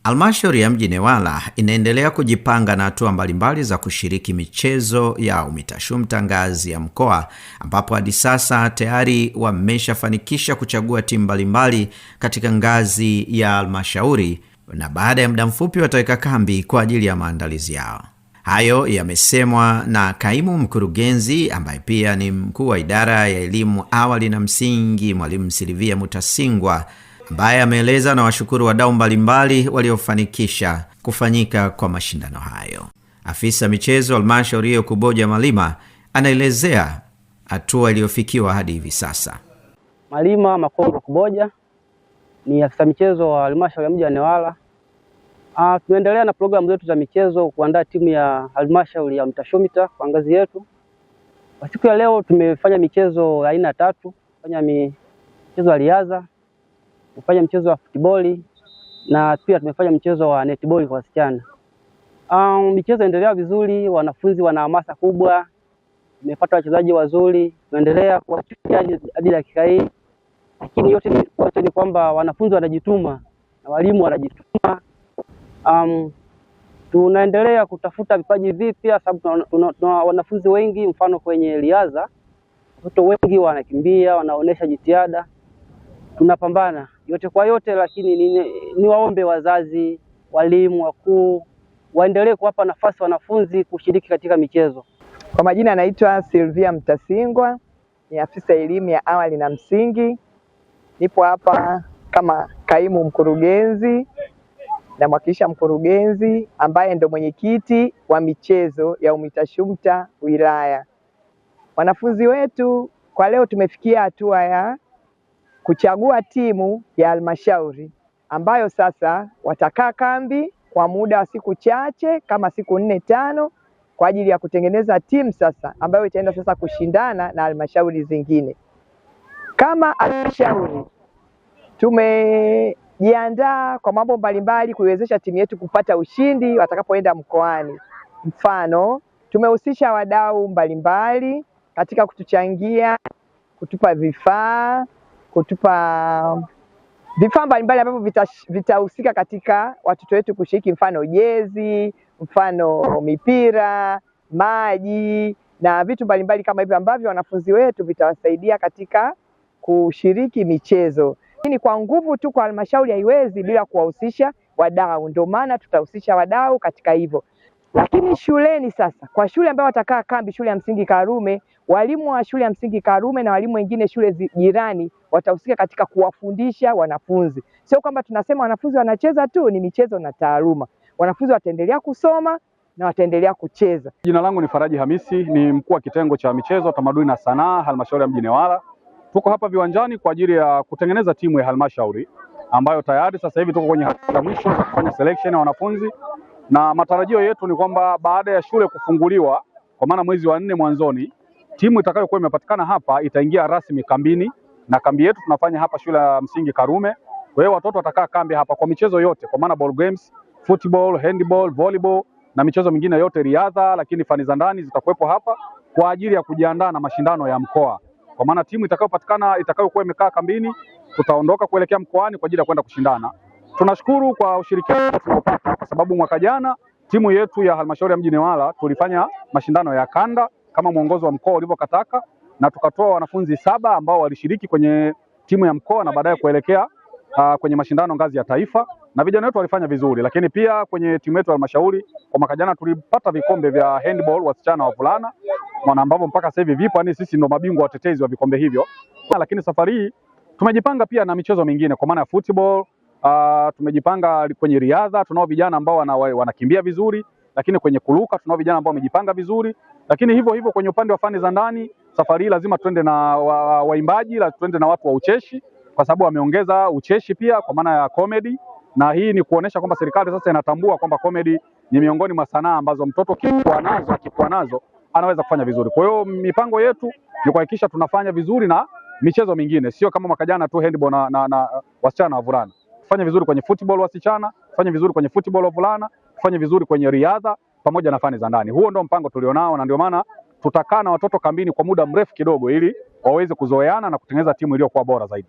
Halmashauri ya Mji Newala inaendelea kujipanga na hatua mbalimbali za kushiriki michezo ya UMITASHUMTA ngazi ya mkoa, ambapo hadi sasa tayari wameshafanikisha kuchagua timu mbalimbali katika ngazi ya halmashauri, na baada ya muda mfupi wataweka kambi kwa ajili ya maandalizi yao. Hayo yamesemwa na kaimu mkurugenzi ambaye pia ni mkuu wa idara ya elimu awali na msingi, Mwalimu Silvia Mutasingwa, ambaye ameeleza na washukuru wadau mbalimbali waliofanikisha kufanyika kwa mashindano hayo. Afisa michezo halmashauri hiyo Kuboja Malima anaelezea hatua iliyofikiwa hadi hivi sasa. Malima Makongo Kuboja ni afisa michezo wa halmashauri ya Mji wa Newala. Tunaendelea na programu zetu za michezo kuandaa timu ya halmashauri ya UMITASHUMTA kwa ngazi yetu. Kwa siku ya leo tumefanya michezo aina 3, fanya michezo ya riadha, tumefanya mchezo wa futiboli na pia tumefanya mchezo wa netball kwa wasichana. Michezo inaendelea vizuri, wanafunzi wana hamasa kubwa, tumepata wachezaji wazuri, tunaendelea kuwachukia hadi dakika hii. Lakini yote ni kwamba wanafunzi wanajituma na walimu wanajituma. Tunaendelea kutafuta vipaji vipya sababu tuna wanafunzi wengi, mfano kwenye riadha watoto wengi wanakimbia, wanaonesha jitihada. Tunapambana yote kwa yote, lakini ni waombe wazazi, walimu, wakuu waendelee kuwapa nafasi wanafunzi kushiriki katika michezo. Kwa majina anaitwa Silvia Mutasingwa, ni afisa elimu ya awali na msingi. Nipo hapa kama kaimu mkurugenzi na mwakilisha mkurugenzi ambaye ndo mwenyekiti wa michezo ya UMITASHUMTA wilaya. Wanafunzi wetu kwa leo tumefikia hatua ya kuchagua timu ya halmashauri ambayo sasa watakaa kambi kwa muda wa siku chache kama siku 4-5 kwa ajili ya kutengeneza timu sasa ambayo itaenda sasa kushindana na halmashauri zingine. Kama halmashauri tumejiandaa kwa mambo mbalimbali kuiwezesha timu yetu kupata ushindi watakapoenda mkoani. Mfano, tumehusisha wadau mbalimbali katika kutuchangia, kutupa vifaa mbalimbali ambavyo vitahusika katika watoto wetu kushiriki, mfano jezi, mfano mipira, maji na vitu mbalimbali kama hivyo ambavyo wanafunzi wetu vitawasaidia katika kushiriki michezo. Lakini kwa nguvu tu kwa halmashauri haiwezi bila kuwahusisha wadau, ndio maana tutahusisha wadau katika hivyo. Lakini shuleni sasa, kwa shule ambayo watakaa kambi, shule ya msingi Karume, walimu wa shule ya msingi Karume na walimu wengine shule jirani watahusika katika kuwafundisha wanafunzi. Sio kwamba tunasema wanafunzi wanacheza tu, ni michezo na taaluma. Wanafunzi wataendelea kusoma na wataendelea kucheza. Jina langu ni Faraji Hamisi, ni mkuu wa kitengo cha michezo, tamaduni na sanaa halmashauri ya Mji Newala. Tuko hapa viwanjani kwa ajili ya kutengeneza timu ya halmashauri ambayo tayari sasa hivi tuko kwenye hatua ya mwisho kufanya selection ya wanafunzi, na matarajio yetu ni kwamba baada ya shule kufunguliwa kwa maana mwezi wa 4 mwanzoni, timu itakayokuwa imepatikana hapa itaingia rasmi kambini, na kambi yetu tunafanya hapa shule ya msingi Karume. Kwa hiyo watoto watakaa kambi hapa kwa michezo yote, kwa maana ball games, football, handball, volleyball na michezo mingine yote, riadha, lakini fani za ndani zitakuwepo hapa kwa ajili ya kujiandaa na mashindano ya mkoa. Kwa maana timu itakayokuwa imekaa kambini tutaondoka kuelekea mkoani kwa ajili ya kwenda kushindana. Tunashukuru kwa ushirikiano tuliopata kwa sababu mwaka jana timu yetu ya halmashauri ya Mji Newala tulifanya mashindano ya kanda kama mwongozo wa mkoa ulivyokataka, na tukatoa wanafunzi 7 ambao walishiriki kwenye timu ya mkoa na baadaye kuelekea kwenye mashindano ngazi ya taifa, na vijana wetu walifanya vizuri. Lakini pia kwenye timu yetu ya halmashauri kwa mwaka jana tulipata vikombe vya handball wasichana wa wavulana, ambavyo mpaka sasa hivi vipo, yani sisi ndo mabingwa watetezi wa vikombe hivyo. Lakini safari hii tumejipanga pia na michezo mingine kwa maana ya football, tumejipanga kwenye riadha, tunao vijana ambao wanakimbia vizuri, lakini kwenye kuruka tunao vijana ambao wamejipanga vizuri. Lakini hivyo hivyo kwenye upande wa fani za ndani, safari hii lazima twende na waimbaji, twende na watu wa ucheshi kwa sababu wameongeza ucheshi pia kwa maana ya comedy, na hii ni kuonesha kwamba serikali sasa inatambua kwamba comedy ni miongoni mwa sanaa ambazo mtoto akikuwa nazo anaweza kufanya vizuri. Kwa hiyo mipango yetu ni kuhakikisha tunafanya vizuri na michezo mingine, sio kama mwaka jana tu handball na wasichana wa wavulana. Tufanye vizuri kwenye football wasichana, tufanye vizuri kwenye football wavulana, tufanye vizuri kwenye riadha pamoja na fani za ndani. Huo ndio mpango tulionao, na ndio maana tutakaa na watoto kambini kwa muda mrefu kidogo ili waweze kuzoeana na kutengeneza timu iliyokuwa bora zaidi.